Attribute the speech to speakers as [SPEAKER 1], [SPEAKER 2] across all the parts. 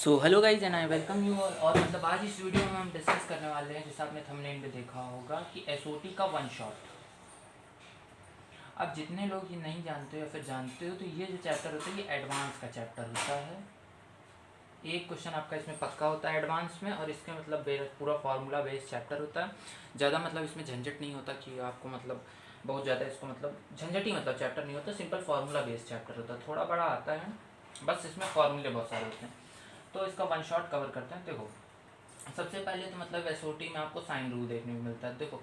[SPEAKER 1] So hello guys and I welcome you all. और मतलब आज इस वीडियो में हम डिस्कस करने वाले हैं, जैसे आपने थंबनेल पे देखा होगा कि एसओटी का वन शॉट। अब जितने लोग ये नहीं जानते हो या फिर जानते हो तो ये जो चैप्टर होता है ये एडवांस का चैप्टर होता है। एक क्वेश्चन आपका इसमें पक्का होता है एडवांस में, और इसके मतलब पूरा फार्मूला बेस्ड चैप्टर होता है। ज़्यादा मतलब इसमें झंझट नहीं होता कि आपको मतलब बहुत ज़्यादा इसको मतलब झंझट ही मतलब चैप्टर नहीं होता, सिंपल फार्मूला बेस्ड चैप्टर होता है। थोड़ा बड़ा आता है, बस इसमें फार्मूले बहुत सारे होते हैं। तो इसका वन शॉट कवर करते हैं। देखो सबसे पहले तो मतलब एसओटी में आपको साइन रूल देखने को मिलता है। देखो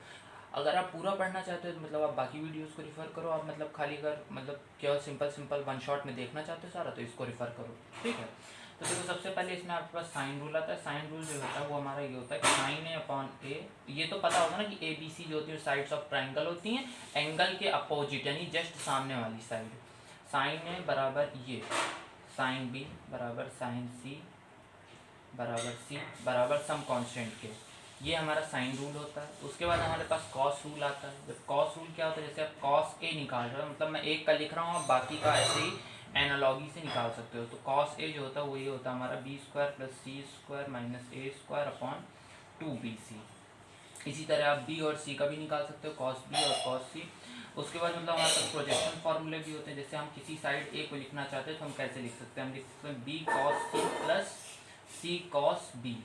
[SPEAKER 1] अगर आप पूरा पढ़ना चाहते हो तो मतलब आप बाकी वीडियोस को रिफ़र करो। आप मतलब खाली अगर मतलब केवल सिंपल वन शॉट में देखना चाहते हो सारा, तो इसको रिफ़र करो, ठीक है। तो देखो सबसे पहले इसमें आपके पास साइन रूल आता है। साइन रूल जो होता है वो हमारा ये होता है कि साइन ए अपॉन ए, ये तो पता होगा ना कि ए बी सी जो होती है साइड्स ऑफ ट्राइंगल होती हैं, एंगल के अपोजिट यानी जस्ट सामने वाली साइड। साइन ए बराबर ये, साइन बी बराबर साइन सी बराबर सी बराबर सम कांस्टेंट के, ये हमारा साइन रूल होता है। उसके बाद हमारे पास कॉस रूल आता है। जब कॉस रूल क्या होता है, जैसे आप कॉस ए निकाल रहे हो, मतलब मैं एक का लिख रहा हूँ, आप बाकी का ऐसे ही एनालॉगी से निकाल सकते हो। तो कॉस ए जो होता है वो ये होता है हमारा बी स्क्वायर प्लस सी स्क्वायर माइनस ए स्क्वायर अपॉन 2bc। इसी तरह आप बी और सी का भी निकाल सकते हो, कॉस बी और कॉस सी। उसके बाद मतलब हमारे पास प्रोजेक्शन फॉर्मूले भी होते हैं। जैसे हम किसी साइड ए को लिखना चाहते हैं तो हम कैसे लिख सकते हैं, हम लिख सकते हैं बी कॉस सी प्लस सी कॉस बी,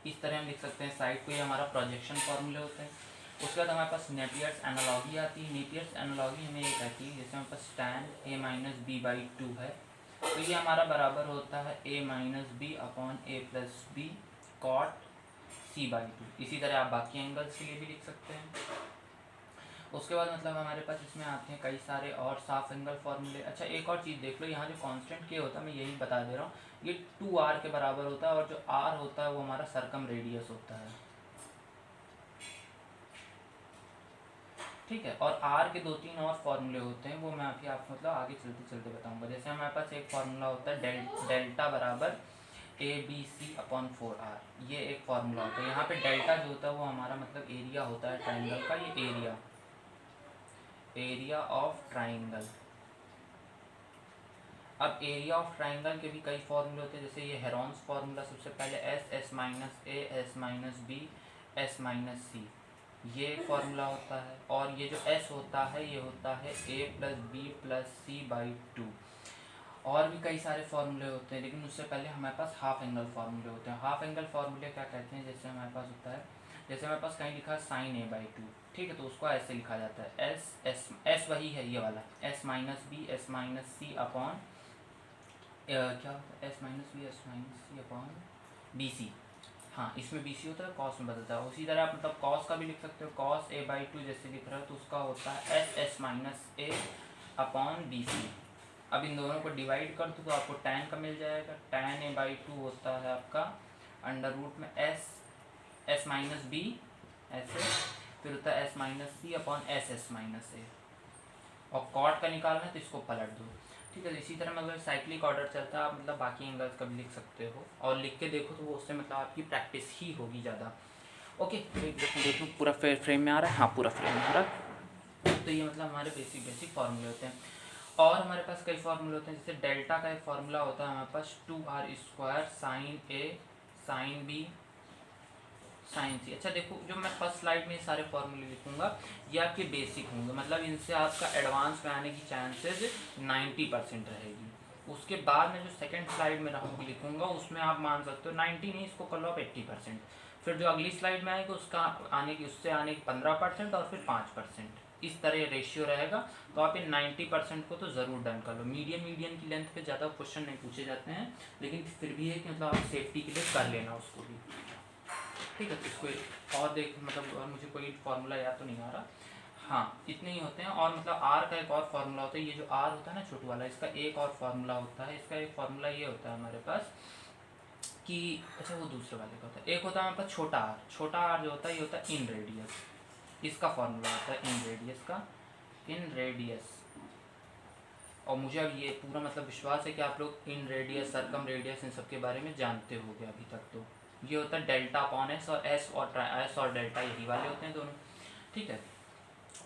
[SPEAKER 1] इस तरह हम लिख सकते हैं साइड को। ये हमारा प्रोजेक्शन फॉर्मूले होते हैं। उसके बाद हमारे पास नेपियर्स एनालॉगी आती है। नेपियर्स एनालॉगी हमें ये कहती है, जैसे हमारे पास tan a minus B by 2 है, तो ये हमारा बराबर होता है a minus B upon A plus B cot c by 2। इसी तरह आप बाकी एंगल्स के लिए भी लिख सकते हैं। उसके बाद मतलब हमारे पास इसमें आते हैं कई सारे और साफ एंगल फॉर्मूले। अच्छा एक और चीज़ देख लो, यहाँ जो कांस्टेंट के होता है मैं यही बता दे रहा हूँ, ये 2r के बराबर होता है, और जो r होता है वो हमारा सर्कम रेडियस होता है, ठीक है। और r के 2-3 और फॉर्मूले होते हैं, वो मैं अभी आपको मतलब आगे चलते चलते बताऊंगा। जैसे हमारे पास एक फार्मूला होता है डेल्टा बराबर A B C upon 4r, ये एक फार्मूला होता है। यहाँ पे डेल्टा जो होता है वो हमारा मतलब एरिया होता है ट्राइंगल का, ये एरिया ऑफ ट्राइंगल। अब एरिया ऑफ ट्राइंगल के भी कई फॉर्मूले होते हैं, जैसे ये हेरॉन्स फार्मूला। सबसे पहले S minus A S minus B S minus C, ये एक फार्मूला होता है। और ये जो एस होता है ये होता है A plus B plus C by 2। और भी कई सारे फार्मूले होते हैं, लेकिन उससे पहले हमारे पास हाफ एंगल फार्मूले होते हैं। हाफ एंगल फार्मूले क्या कहते हैं, जैसे हमारे पास होता है, जैसे हमारे पास कहीं लिखा है साइन ए बाई 2, ठीक है, तो उसको ऐसे लिखा जाता है एस एस एस वही है ये वाला, S minus B S minus C upon क्या होता है S minus B S minus C upon B C. हाँ इसमें बी सी होता है, कॉस में बदलता है। उसी तरह आप मतलब कॉस का भी लिख सकते हो, कॉस ए बाई 2 जैसे लिख रहे हो तो उसका होता है एस एस माइनस ए अपॉन बी सी। अब इन दोनों को डिवाइड कर दो तो आपको tan का मिल जाएगा। tan ए बाई 2 होता है आपका अंडर रूट में एस एस माइनस बी ऐसे, फिर होता है S minus C upon S S minus ए। और कॉट का निकालना है तो इसको पलट दो, ठीक है। इसी तरह मतलब साइक्लिक ऑर्डर चलता है, आप मतलब बाकी एंगल्स का भी लिख सकते हो, और लिख के देखो तो वो उससे मतलब आपकी प्रैक्टिस ही होगी ज़्यादा। ओके देखो पूरा फ्रेम में आ रहा है, हाँ पूरा फ्रेम में आ रहा है। तो ये मतलब हमारे बेसिक फार्मूले होते हैं। और हमारे पास कई फार्मूले होते हैं, जैसे डेल्टा का एक फार्मूला होता है हमारे पास 2r² साइन ए साइन बी साइन सी। अच्छा देखो जो मैं फर्स्ट स्लाइड में सारे फॉर्मूले लिखूंगा ये आपके बेसिक होंगे, मतलब इनसे आपका एडवांस में आने की चांसेस 90% रहेगी। उसके बाद में जो सेकंड स्लाइड में रहूँगी लिखूंगा उसमें आप मान सकते हो 90 नहीं, इसको कर लो आप 80%। फिर जो अगली स्लाइड में आएगी उसका आने की उससे आने की 15% और फिर 5%, इस तरह रेशियो रहेगा। तो आप इन 90% को तो ज़रूर डन कर लो। मीडियम की लेंथ पे ज़्यादा क्वेश्चन नहीं पूछे जाते हैं, लेकिन फिर भी है कि मतलब आप सेफ्टी के लिए कर लेना उसको भी, ठीक है। तो इसको और देख मतलब और मुझे कोई फार्मूला याद तो नहीं आ रहा, हाँ इतने ही होते हैं। और मतलब आर का एक और फार्मूला होता है, ये जो आर होता है ना छोटू वाला, इसका एक और फार्मूला होता है। इसका एक फार्मूला ये होता है हमारे पास कि अच्छा वो दूसरे वाले का होता है, एक होता है हमारे पास छोटा आर जो होता है ये होता है इन रेडियस, इसका फार्मूला होता है इन रेडियस का, इन रेडियस। और मुझे अब ये पूरा मतलब विश्वास है कि आप लोग इन रेडियस सरकम रेडियस इन सब के बारे में जानते होंगे अभी तक। तो ये होता है डेल्टा अपॉन एस, और एस और डेल्टा यही वाले होते हैं दोनों, ठीक है।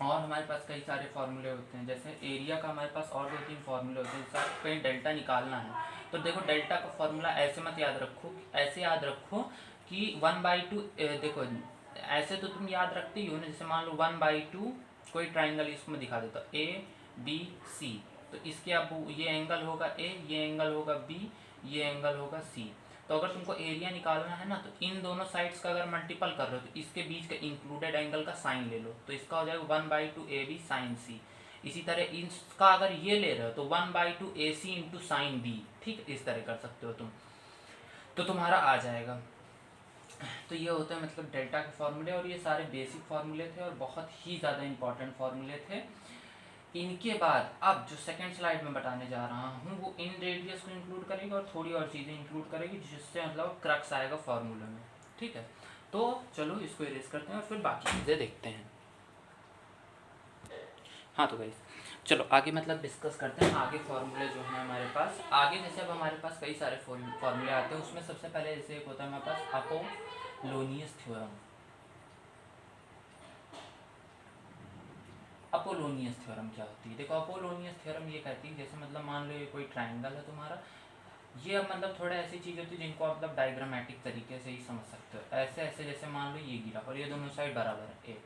[SPEAKER 1] और हमारे पास कई सारे फार्मूले होते हैं, जैसे एरिया का हमारे पास और 2-3 फार्मूले होते हैं। जैसे आप कहीं डेल्टा निकालना है तो देखो डेल्टा का फॉर्मूला ऐसे मत याद रखो, ऐसे याद रखो कि 1/2, देखो ऐसे तो तुम याद रखते ही हो ना, जैसे मान लो 1/2 कोई ट्राइंगल इसमें दिखा देता ए बी सी, तो इसके अब ये एंगल होगा ए, ये एंगल होगा बी, ये एंगल होगा सी। तो अगर तुमको एरिया निकालना है ना, तो इन दोनों साइड्स का अगर मल्टीपल कर रहे हो तो इसके बीच का इंक्लूडेड एंगल का साइन ले लो, तो इसका हो जाएगा 1/2 ए बी साइन सी। इसी तरह इसका अगर ये ले रहे हो तो 1/2 ए सी इंटू साइन बी, ठीक, इस तरह कर सकते हो तुम, तो तुम्हारा आ जाएगा। तो ये होता है मतलब डेल्टा के फॉर्मूले, और ये सारे बेसिक फार्मूले थे और बहुत ही ज़्यादा इंपॉर्टेंट फार्मूले थे। इनके बाद अब जो सेकंड स्लाइड में बताने जा रहा हूँ वो इन रेडियस को इंक्लूड करेगी और थोड़ी और चीज़ें इंक्लूड करेगी, जिससे मतलब क्रक्स आएगा फार्मूले में, ठीक है। तो चलो इसको इरेज करते हैं और फिर बाकी चीज़ें देखते हैं। हाँ तो गाइस चलो आगे मतलब डिस्कस करते हैं आगे फार्मूले जो हैं हमारे पास। आगे जैसे अब हमारे पास कई सारे फार्मूले आते हैं, उसमें सबसे पहले जैसे एक होता है हमारे पास अपोलोनियस थ्योरम। अपोलोनियस थ्योरम क्या होती है? देखो अपोलोनियस थ्योरम ये कहती है, जैसे मतलब मान लो ये कोई ट्राइंगल है तुम्हारा, ये अब मतलब थोड़ा ऐसी चीज़ होती है जिनको आप मतलब डायग्रामेटिक तरीके से ही समझ सकते हो। ऐसे ऐसे जैसे मान लो ये गिरा और ये दोनों साइड बराबर है ए,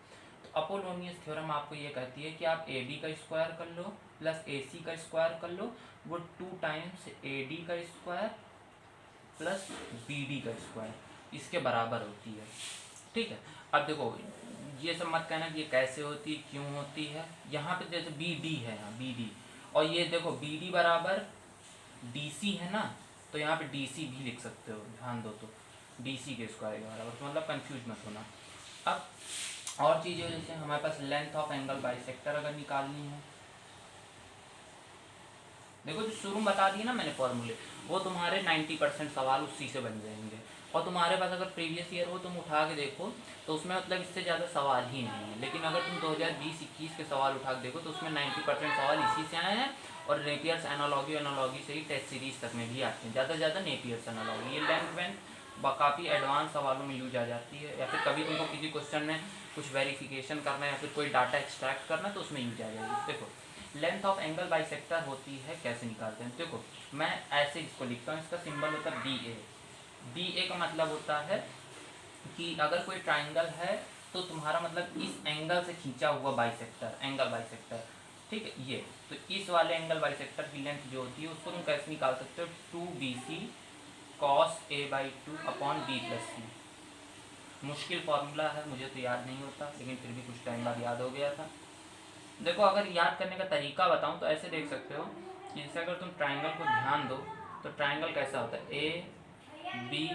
[SPEAKER 1] तो अपोलोनियस थ्योरम आपको ये कहती है कि आप ए बी का स्क्वायर कर लो प्लस ए सी का स्क्वायर कर लो, वो 2 टाइम्स ए डी का स्क्वायर प्लस बी डी का स्क्वायर इसके बराबर होती है, ठीक है। अब देखो ये सब मत कहना कि ये कैसे होती है, क्यों होती है। यहाँ पे जैसे बी डी है, यहाँ बी डी, और ये देखो बी डी बराबर डी सी है ना, तो यहाँ पे डी सी भी लिख सकते हो, ध्यान दो, तो डी सी के स्क्वायर के बराबर, तो मतलब कंफ्यूज मत होना। अब और चीज़ें जैसे हमारे पास लेंथ ऑफ एंगल बाइसेक्टर अगर निकालनी है, देखो जो शुरू में बता दिए ना मैंने फॉर्मूले, वो तुम्हारे 90% सवाल उसी से बन जाएंगे। और तुम्हारे पास अगर प्रीवियस ईयर हो तुम उठा के देखो तो उसमें मतलब इससे ज़्यादा सवाल ही नहीं है, लेकिन अगर तुम 2020-21 के सवाल उठा के देखो तो उसमें 90% सवाल इसी से आए हैं, और नेपियर्स एनालॉगी से ही टेस्ट सीरीज तक में भी आते हैं, ज़्यादा से ज़्यादा नेपियर्स एनालॉगी। ये लेंथ वेंथ काफ़ी एडवांस सवालों में यूज आ जाती है, या फिर कभी तुमको किसी क्वेश्चन में कुछ वेरिफिकेशन करना है या फिर कोई डाटा एक्सट्रैक्ट करना है तो उसमें यूज आ जाएगी। देखो लेंथ ऑफ एंगल बाइसेक्टर होती है, कैसे निकालते हैं, देखो मैं ऐसे इसको लिखता हूँ, इसका सिंबल होता है बी ए। बी ए का मतलब होता है कि अगर कोई ट्राइंगल है तो तुम्हारा मतलब इस एंगल से खींचा हुआ बाइसेक्टर, एंगल बाइसेक्टर, ठीक है। ये तो इस वाले एंगल बाइसेक्टर की लेंथ जो होती है उसको तुम कैसे निकाल सकते हो, 2BC cos A/2 upon B plus C. मुश्किल फार्मूला है, मुझे तो याद नहीं होता, लेकिन फिर भी कुछ टाइम बाद याद हो गया था। देखो अगर याद करने का तरीका बताऊं तो ऐसे देख सकते हो कि जैसे अगर तुम ट्राइंगल को ध्यान दो तो ट्राइंगल कैसा होता है, ए बी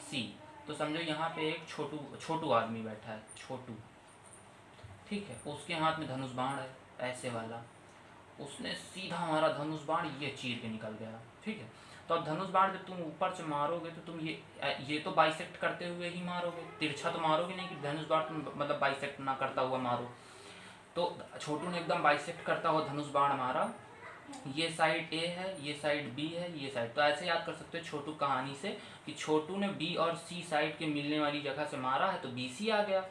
[SPEAKER 1] सी, तो समझो यहाँ पे एक छोटू आदमी बैठा है, छोटू, ठीक है, उसके हाथ में धनुष बाण है ऐसे वाला, उसने सीधा हमारा धनुष बाण ये चीर के निकल गया, ठीक है। तो अब धनुष बाण जब तुम ऊपर से मारोगे तो तुम ये तो बाइसेक्ट करते हुए ही मारोगे, तिरछा तो मारोगे नहीं कि धनुष बाण तुम मतलब बाइसेक्ट ना करता हुआ मारो। तो छोटू ने एकदम बाइसेक्ट करता हुआ धनुष बाण मारा, ये साइड ए है, ये साइड बी है, ये साइड, तो ऐसे याद कर सकते हो छोटू कहानी से कि छोटू ने बी और सी साइड के मिलने वाली जगह से मारा है तो बी सी आ गया,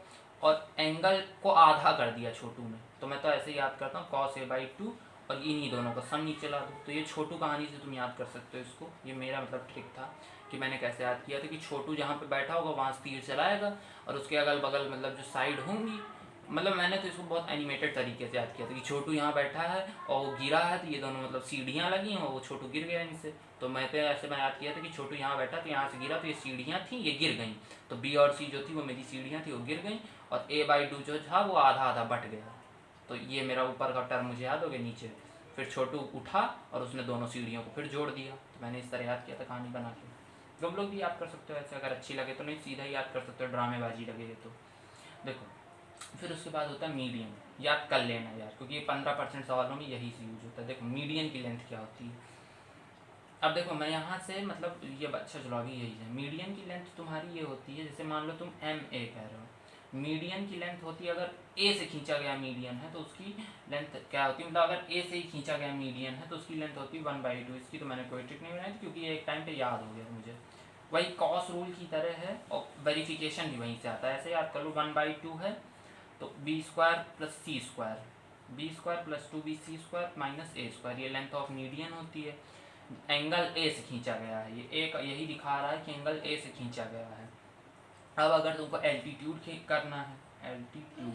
[SPEAKER 1] और एंगल को आधा कर दिया छोटू ने, तो मैं तो ऐसे याद करता हूँ cos A/2 और इन्हीं दोनों का सम नीचे ला दो। तो ये छोटू कहानी से तुम याद कर सकते हो इसको, ये मेरा मतलब ट्रिक था कि मैंने कैसे याद किया था कि छोटू जहाँ पे बैठा होगा वहाँ से तीर चलाएगा और उसके अगल बगल मतलब जो साइड होंगी, मतलब मैंने तो इसको बहुत एनिमेटेड तरीके से याद किया था कि छोटू यहाँ बैठा है और वो गिरा है तो ये दोनों मतलब सीढ़ियाँ लगी हैं और वो छोटू गिर गया इनसे, तो मैं तो ऐसे मैं याद किया था कि छोटू यहाँ बैठा तो यहाँ से गिरा तो ये सीढ़ियाँ थी, ये गिर गई, तो बी और सी जो थी वो मेरी सीढ़ियाँ थी वो गिर गई, और A/2 जो था वो आधा आधा बट गया। तो ये मेरा ऊपर का टर्म मुझे याद हो गया, नीचे फिर छोटू उठा और उसने दोनों सीढ़ियों को फिर जोड़ दिया, तो मैंने इस तरह याद किया था कहानी बना के। तुम लोग भी याद कर सकते हो ऐसे, अगर अच्छी लगे तो, नहीं सीधा ही याद कर सकते हो, ड्रामेबाजी लगे तो। देखो फिर उसके बाद होता है मीडियन, याद कर लेना यार, क्योंकि ये 15% सवालों में यही से यूज होता है। देखो मीडियन की लेंथ क्या होती है, अब देखो मैं यहाँ से मतलब ये अच्छा चलो अभी यही है, मीडियन की लेंथ तुम्हारी ये होती है, जैसे मान लो तुम MA कह रहे हो, मीडियन की लेंथ होती है, अगर ए से खींचा गया मीडियन है तो उसकी लेंथ क्या होती है, मतलब अगर ए से ही खींचा गया मीडियन है तो उसकी लेंथ होती है 1/2। इसकी तो मैंने कोई ट्रिक नहीं बनाई थी क्योंकि ये एक टाइम पे याद हो गया मुझे, वही कॉस रूल की तरह है और वेरिफिकेशन भी वहीं से आता है, ऐसे याद कर लो 1/2 है तो B² plus C², B² plus 2BC² minus A², ये लेंथ ऑफ मीडियन होती है। एंगल ए से खींचा गया है, ये ए का यही दिखा रहा है कि एंगल ए से खींचा गया है। अब अगर तुमको एल्टीट्यूड करना है, एल्टीट्यूड,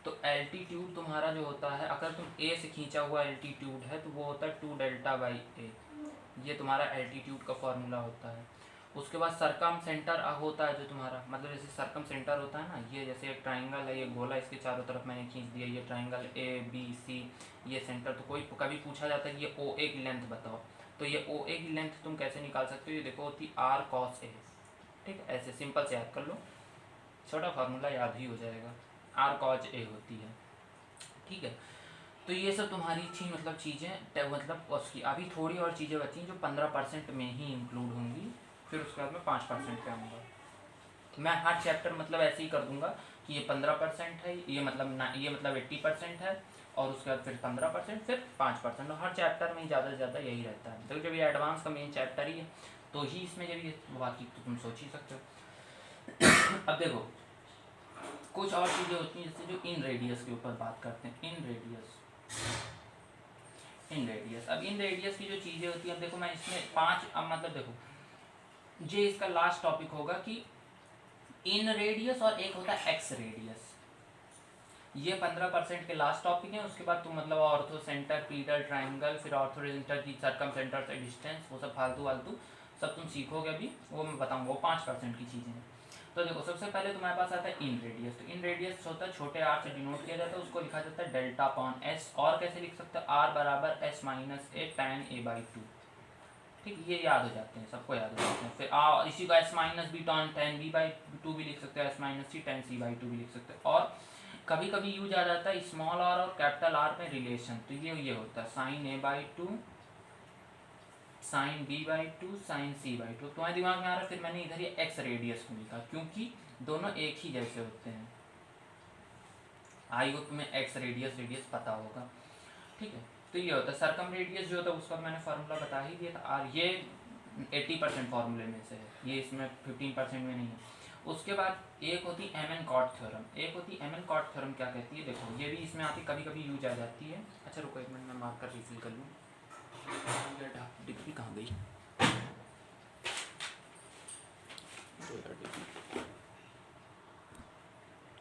[SPEAKER 1] तो एल्टीट्यूड तुम्हारा जो होता है, अगर तुम ए से खींचा हुआ एल्टीट्यूड है तो वो होता है 2 डेल्टा बाई ए, ये तुम्हारा एल्टीट्यूड का फॉर्मूला होता है। उसके बाद सरकम सेंटर होता है जो तुम्हारा, मतलब जैसे सरकम सेंटर होता है ना, ये जैसे एक ट्राइंगल है, ये गोला, इसके चारों तरफ मैंने खींच दिया, ये ट्राइंगल ए बी सी, ये सेंटर। तो कोई कभी पूछा जाता है कि ये ओ ए की लेंथ बताओ, तो ये ओ ए की लेंथ तुम कैसे निकाल सकते हो, ये देखो होती आर कॉस ए, ठीक है, ऐसे सिंपल से याद कर लो, छोटा फार्मूला याद ही हो जाएगा, आर कॉस ए होती है, ठीक है। तो ये सब तुम्हारी थी मतलब चीज़ें, मतलब उसकी अभी थोड़ी और चीज़ें बची हैं जो 15% में ही इंक्लूड होंगी, फिर उसके बाद मैं 5% पे आऊँगा। मैं हर चैप्टर मतलब ऐसे ही कर दूंगा कि ये 15% है, ये मतलब 80% है, और उसके बाद फिर 15%, फिर 5%, और हर चैप्टर में ज़्यादा से ज़्यादा यही रहता है। तो जब ये एडवांस का मेन चैप्टर ही है तो ही इसमें जब ये, बाकी तो तुम सोच ही सकते हो। अब देखो कुछ और चीज़ें होती हैं जैसे जो इन रेडियस के ऊपर बात करते हैं, इन रेडियस। अब इन रेडियस की जो चीज़ें होती हैं, अब देखो मैं इसमें 5, अब मतलब देखो ये इसका लास्ट टॉपिक होगा कि इन रेडियस, और एक होता है एक्स रेडियस। ये 15% के लास्ट टॉपिक है। उसके बाद तुम मतलब ऑर्थो सेंटर, पीरियड, ट्राइंगल, फिर ऑर्थो सेंटर की सरकम सेंटर से डिस्टेंस, वो सब फालतू वालतू सब तुम सीखोगे अभी, वो मैं बताऊंगा, वो 5% की चीज़ें हैं। तो देखो सबसे पहले तुम्हारे पास आता है इन रेडियस। तो इन रेडियस होता है छोटे आर से डिनोट किया जाता है, उसको लिखा जाता है डेल्टा अपॉन एस, और कैसे लिख सकते हो, आर बराबर S minus A tan A by 2, ठीक, ये याद हो जाते हैं, सबको याद हो जाते हैं। फिर इसी को S minus B tan tan B by 2 भी लिख सकते हो, S minus C tan C by 2 भी लिख सकते हो। और कभी कभी यूज आ जाता है स्मॉल आर और कैपिटल आर में रिलेशन, तो ये होता है sine A by 2, sine B by 2, sine C by 2। तुम्हारे दिमाग में आ रहा है, फिर मैंने इधर ये एक्स रेडियस को लिखा क्योंकि दोनों एक ही जैसे होते हैं। आई होप तुम्हें एक्स रेडियस पता होगा, ठीक है। तो ये होता है सरकम रेडियस जो होता है, उसका मैंने फार्मूला बता ही दिया था, और ये 80% फार्मूले में से है, ये इसमें 15% में नहीं है। उसके बाद एक होती एम एन कॉट थ्योरम, एक होती एम एन कॉट थ्योरम, क्या कहती है देखो, ये भी इसमें आती, कभी कभी यूज आ जाती है। अच्छा रुको एक मिनट, मैं मार्कर रिफिल कर लूँ, डिग्री कहाँ गई,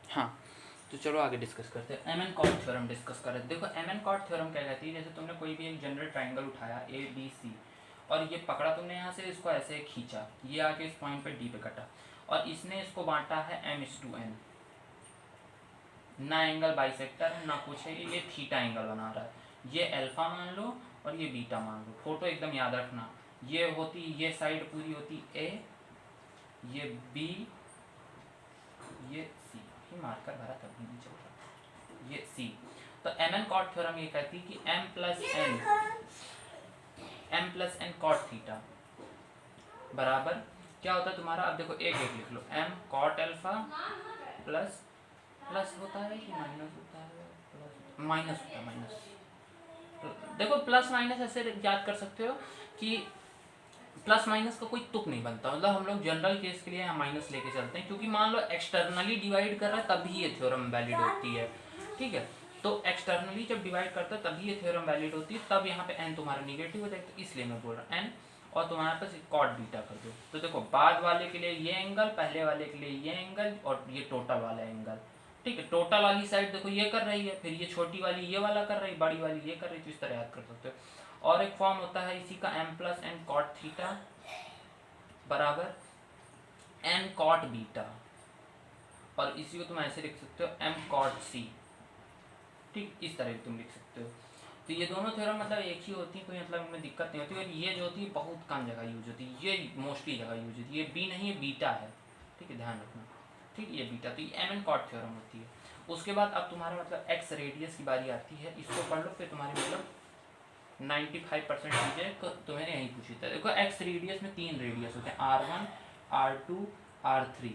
[SPEAKER 1] हाँ। तो चलो आगे डिस्कस करते हैं, M N cot theorem discuss कर रहे हैं। देखो एम एन कॉट थ्योरम क्या कहती है, जैसे तुमने कोई भी एक जनरल ट्राइंगल उठाया ए बी सी, और ये पकड़ा तुमने यहाँ से, इसको ऐसे खींचा, ये आके इस पॉइंट पे डी पे कटा, और इसने इसको बांटा है m/n, ना एंगल बाइसेक्टर है ना कुछ है, ये थीटा एंगल बना रहा है, ये अल्फा मान लो और ये बीटा मान लो। फोटो एकदम याद रखना, ये होती, ये साइड पूरी होती ए, ये बी, ये सी, ये मार्कर भरा तब भी नहीं चल रहा, ये सी। तो एम एन कॉट थ्योरम ये कहती है कि m plus n cot theta बराबर क्या होता है तुम्हारा, अब देखो एक एक लिख लो, m cot alpha plus, plus होता है कि माइनस होता है, प्लस माइनस होता है, माइनस। देखो प्लस माइनस ऐसे याद कर सकते हो कि प्लस माइनस का कोई तुक नहीं बनता, मतलब हम लोग जनरल केस के लिए यहाँ माइनस लेके चलते हैं, क्योंकि मान लो एक्सटर्नली डिवाइड कर रहा है तभी ये थ्योरम वैलिड होती है, ठीक है। तो एक्सटर्नली जब डिवाइड करता है तभी ये थ्योरम वैलिड होती है, तब यहाँ पे n तुम्हारा निगेटिव हो जाएगा, तो इसलिए मैं बोल रहा हूँ n, और तुम्हारे पास कॉट बीटा कर दो। तो देखो बाद वाले के लिए ये एंगल, पहले वाले के लिए ये एंगल, और ये टोटल वाला एंगल, ठीक है। टोटल वाली साइड देखो ये कर रही है, फिर ये छोटी वाली ये वाला कर रही है, बड़ी वाली ये कर रही है, तो इस तरह याद कर सकते हो। और एक फॉर्म होता है इसी का m plus n cot theta बराबर n कॉट बीटा, और इसी को तुम ऐसे लिख सकते हो m कॉट c, ठीक, इस तरह तुम लिख सकते हो। तो ये दोनों थ्योरम मतलब एक ही होती है, कोई मतलब इनमें दिक्कत नहीं होती, और ये जो होती है बहुत कम जगह यूज होती है, ये मोस्टली जगह यूज होती है, ये बी नहीं है बीटा है, ठीक है, ध्यान रखना, ठीक, ये बीटा। तो ये एम एन कॉट थ्योरम होती है। उसके बाद अब तुम्हारा मतलब एक्स रेडियस की बारी आती है, इसको पढ़ लो, फिर तुम्हारी मतलब 95% चीज़ें तुम्हें यहीं पूछी था। देखो एक्स रेडियस में 3 रेडियस होते हैं, R1, R2, R3।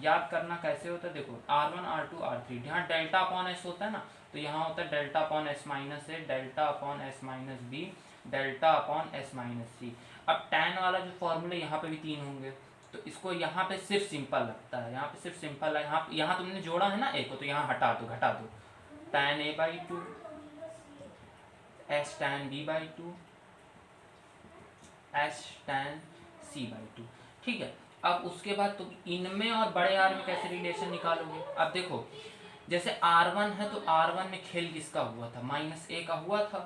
[SPEAKER 1] याद करना कैसे होता है, देखो R1, R2, R3, यहाँ डेल्टा अपॉन एस होता है ना, तो यहाँ होता है delta upon S minus A, delta upon S minus B, delta upon S minus C. अब टैन वाला जो फॉर्मूला यहाँ पे भी 3 होंगे, तो इसको यहाँ पे सिर्फ सिंपल लगता है, यहाँ पे सिर्फ सिंपल है, यहाँ तुमने जोड़ा है ना ए को, तो यहाँ हटा दो, घटा दो, टैन ए बाई 2 एस टैन बी बाई 2 एस tan c/2। ठीक है, अब उसके बाद तुम इनमें और बड़े आर में कैसे रिलेशन निकालोगे? अब देखो जैसे R1 है तो R1 में खेल किसका हुआ था? -a का हुआ था।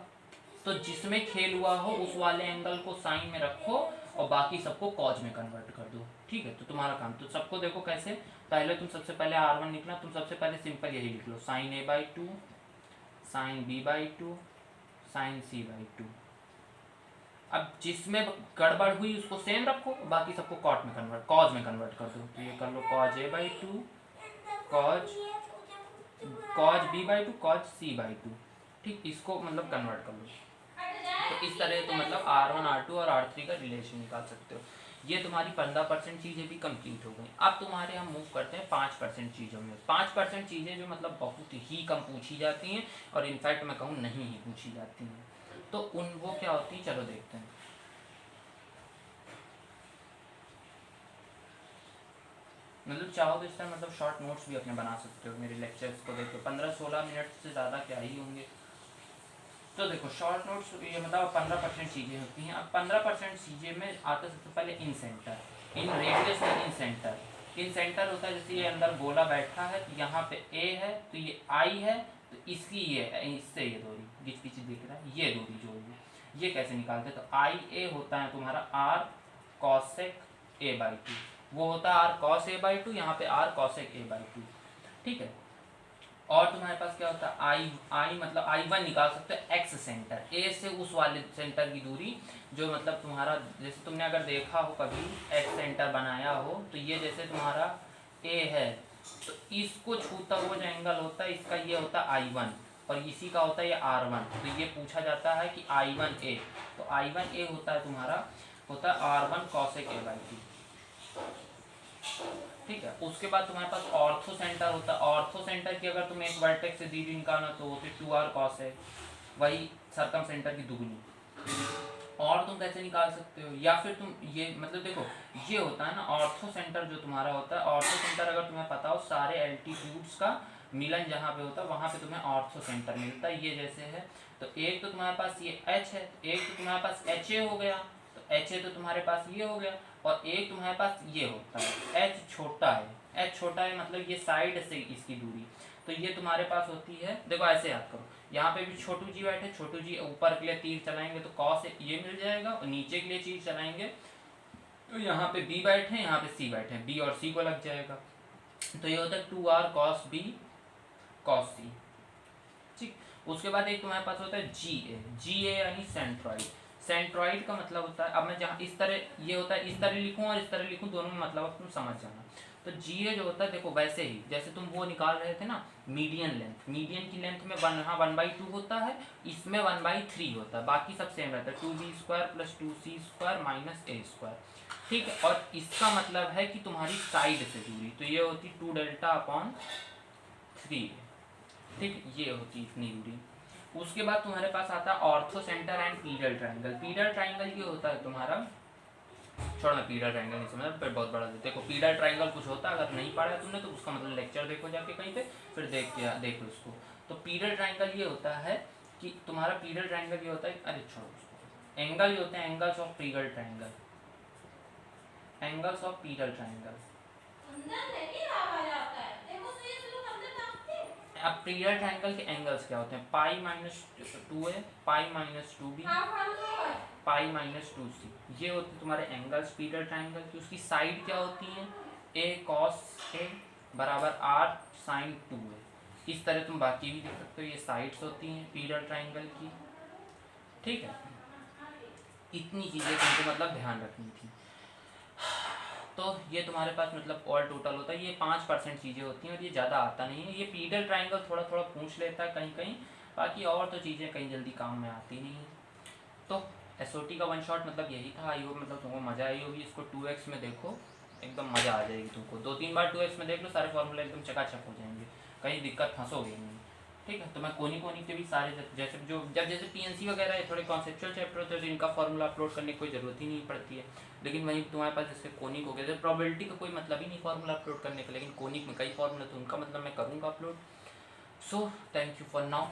[SPEAKER 1] तो जिसमें खेल हुआ हो उस वाले एंगल को साइन में रखो और बाकी सबको कॉज में कन्वर्ट कर दो। ठीक है, तो तुम्हारा काम तो सबको देखो कैसे। पहले तुम सबसे पहले R1 निकला, तुम सबसे पहले सिंपल यही लिख लो, sin a/2 sin b/2 sin c/2। अब जिसमें गड़बड़ हुई उसको सेम रखो, बाकी सबको कॉज में कन्वर्ट कर दो। तो ये कर लो cos a/2 cos b/2 cos c/2। ठीक, इसको मतलब कन्वर्ट कर लो। तो इस तरह तो मतलब R1 R2 और R3 का रिलेशन निकाल सकते हो। ये तुम्हारी 15% चीज़ें भी कंप्लीट हो गई। अब तुम्हारे हम मूव करते हैं 5% चीज़ों में। 5% चीज़ें जो मतलब बहुत ही कम पूछी जाती हैं और इनफैक्ट मैं कहूँ नहीं ही पूछी जाती हैं। तो उन वो क्या होती है, चलो देखते हैं। मतलब चाहो तो इस तरह मतलब शॉर्ट नोट्स भी अपने बना सकते हो मेरे लेक्चर्स को देखो। 15-16 मिनट से ज़्यादा क्या ही होंगे। तो देखो शॉर्ट नोट्स ये मतलब 15% चीज़ें होती हैं। अब 15% चीज़ें में आता सबसे पहले इन सेंटर, इन रेडियस में इन सेंटर। इन सेंटर होता है जैसे ये अंदर गोला बैठा है तो यहाँ पे ए है तो ये आई है, तो इसकी ये इससे ये दूरी जिस पीछे दिख रहा है ये दूरी जो है ये कैसे निकालते हैं? तो आई ए होता है तुम्हारा आर कॉसेक a/2, वो होता है आर कॉस a/2, यहाँ पे आर कॉसेक a/2। ठीक है, और तुम्हारे पास क्या होता है आई मतलब I1 निकाल सकते हो एक्स सेंटर, ए से उस वाले सेंटर की दूरी जो मतलब तुम्हारा जैसे तुमने अगर देखा हो कभी एक्स सेंटर बनाया हो तो ये जैसे तुम्हारा ए है तो इसको छूता हुआ जो एंगल होता है इसका ये होता है I1 और इसी का होता है ये R1। तो ये पूछा जाता है कि I1A, तो I1A होता है तुम्हारा होता है R1 cosec a/2। ठीक है, उसके बाद तुम्हारे पास ऑर्थो सेंटर होता है। ऑर्थो सेंटर की अगर तुम एक वर्टेक्स से दूरी निकालना तो होती 2r cos है, वही सर्कम सेंटर की दुगनी। और तुम कैसे निकाल सकते हो? या फिर तुम ये मतलब देखो ये होता है ना ऑर्थो सेंटर जो तुम्हारा होता है। ऑर्थो सेंटर अगर तुम्हें पता हो सारे एल्टीट्यूड्स का मिलन जहाँ पे होता है वहाँ पे तुम्हें ऑर्थो सेंटर मिलता है। ये जैसे है तो एक तो तुम्हारे पास ये H है, एक तो तुम्हारे पास HA हो गया, तो HA तो तुम्हारे पास ये हो गया, और एक तुम्हारे पास ये होता है H छोटा है। H छोटा है मतलब ये साइड से इसकी दूरी, तो ये तुम्हारे पास होती है। देखो ऐसे याद करो, यहाँ पे भी छोटू जी बैठे, छोटू जी ऊपर के लिए तीर चलाएंगे तो कॉस ये मिल जाएगा, और नीचे के लिए तीर चलाएंगे तो यहाँ पे बी बैठे यहाँ पे सी बैठे, बी और सी को लग जाएगा। तो ये होता है 2r cos b cos c। ठीक, उसके बाद एक तुम्हारे पास होता है जी ए यानी सेंट्रॉइड। सेंट्रॉइड का मतलब होता है, अब मैं जहाँ इस तरह ये होता है इस तरह लिखूँ और इस तरह लिखूँ दोनों में मतलब अब तुम समझ जाना। तो जी ए जो होता है देखो वैसे ही जैसे तुम वो निकाल रहे थे ना मीडियन लेंथ, मीडियन की लेंथ में यहाँ 1/2 होता है, इसमें 1/3 होता है, बाकी सब सेम रहता है 2b² + 2c² - a²। ठीक है, और इसका मतलब है कि तुम्हारी साइड से दूरी तो ये होती 2δ/3। ठीक, ये होती इतनी दूरी। उसके बाद तुम्हारे पास आता है orthocentre and pedal triangle. Pedal triangle ये होता है तुम्हारा, छोड़ मैं पीरियल ट्रायंगल नहीं समझा फिर बहुत बड़ा देखो। पीरियल ट्रायंगल कुछ होता है, अगर नहीं पढ़ा है तुमने तो उसका मतलब लेक्चर देखो जाके कहीं पे, फिर देखो इसको। तो पीरियल ट्रायंगल ये होता है कि तुम्हारा पीरियल ट्रायंगल ये होता है, अरे छोड़ो उसको, एंगल ये होते हैं angles of pedal triangle, angles of pedal triangle. अब पीरियल ट्रायंगल के एंगल्स क्या होते हैं? π-2a, π-2b, π-2c, ये होते तुम्हारे एंगल्स पीरियल ट्रायंगल की। उसकी साइड क्या होती है? a cos a बराबर r sin 2a। इस तरह तुम बाकी भी देख सकते हो, ये साइड्स होती हैं पीरियल ट्रायंगल की। ठीक है, इतनी चीज़ें तुमको मतलब ध्यान रखनी थी। तो ये तुम्हारे पास मतलब ऑल टोटल होता है, ये 5% चीज़ें होती हैं और ये ज़्यादा आता नहीं है। ये पीरियल ट्रायंगल थोड़ा थोड़ा पूछ लेता है कहीं कहीं, बाकी और तो चीज़ें कहीं जल्दी काम में आती नहीं है। तो एसओटी का वन शॉट मतलब यही था। आई होप मतलब तुमको मज़ा आई होगी। इसको 2x में देखो, एकदम मज़ा आ जाएगी तुमको। 2-3 बार 2x में देख लो, सारे फॉर्मूले एकदम चकाचक हो जाएंगे, कहीं दिक्कत फंसोगे नहीं। ठीक है, तो मैं कोनी के भी सारे जैसे जो जब जैसे पीएनसी वगैरह है थोड़े कॉन्सेप्चुअल चैप्टर होते हैं तो इनका फॉर्मूला अपलोड करने की कोई ज़रूरत ही नहीं पड़ती है। लेकिन वहीं तुम्हारे पास जैसे कोनिक हो गया, जैसे प्रोबेबिलिटी का कोई मतलब ही नहीं फॉर्मूला अपलोड करने का, लेकिन कोनिक में कई फॉर्मूला तो उनका मतलब मैं करूँगा upload. So thank you for now.